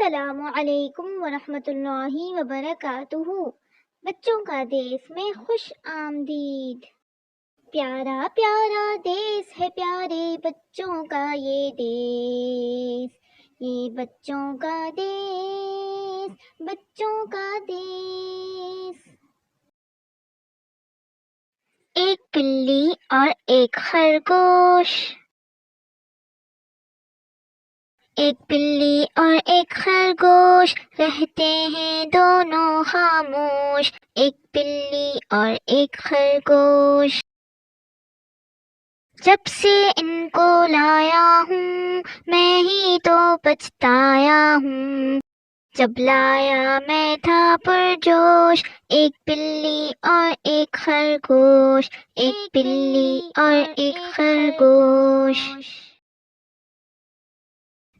السلام علیکم ورحمۃ اللہ وبرکاتہ۔ بچوں کا دیس میں خوش آمدید۔ پیارا پیارا دیس ہے پیارے بچوں کا یہ دیس، یہ بچوں کا دیس، بچوں کا دیس۔ ایک بلی اور ایک خرگوش۔ ایک بلی اور ایک خرگوش رہتے ہیں دونوں خاموش۔ ایک بلی اور ایک خرگوش، جب سے ان کو لایا ہوں میں ہی تو پچھتایا ہوں۔ جب لایا میں تھا پرجوش، ایک بلی اور ایک خرگوش، ایک بلی اور ایک خرگوش۔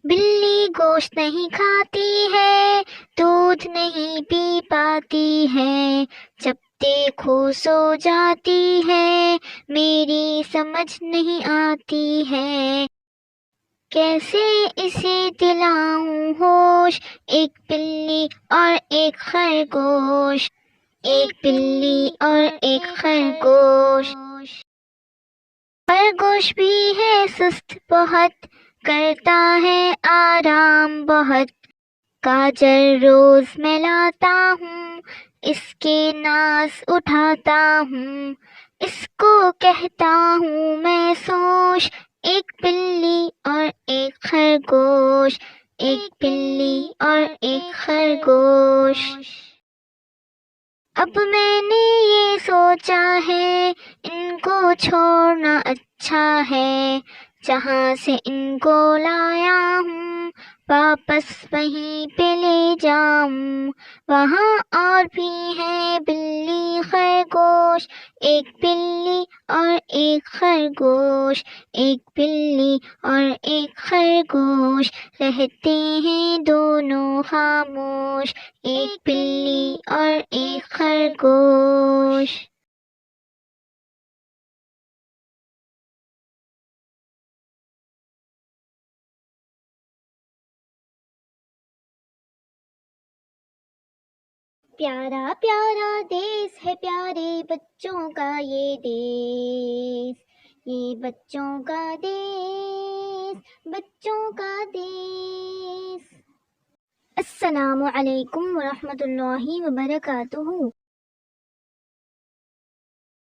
بلی گوشت نہیں کھاتی ہے، دودھ نہیں پی پاتی ہے، جب دیکھو سو جاتی ہے، میری سمجھ نہیں آتی ہے، کیسے اسے دلاؤں ہوش۔ ایک بلی اور ایک خرگوش، ایک بلی اور ایک خرگوش۔ خرگوش بھی ہے سست بہت، کرتا ہے آرام بہت، گاجر روز میں لاتا ہوں، اس کے ناز اٹھاتا ہوں، اس کو کہتا ہوں میں سوش۔ ایک بلی اور ایک خرگوش، ایک بلی اور ایک خرگوش۔ اب میں نے یہ سوچا ہے ان کو چھوڑنا اچھا ہے، جہاں سے ان کو لایا ہوں واپس وہیں پہ لے جاؤں، وہاں اور بھی ہیں بلی خرگوش۔ ایک بلی اور ایک خرگوش، ایک بلی اور ایک خرگوش رہتے ہیں دونوں خاموش۔ ایک بلی اور ایک خرگوش۔ پیارا پیارا دیس ہے پیارے بچوں کا یہ دیس، یہ بچوں کا دیس، بچوں کا دیس۔ السلام علیکم ورحمۃ اللہ وبرکاتہ۔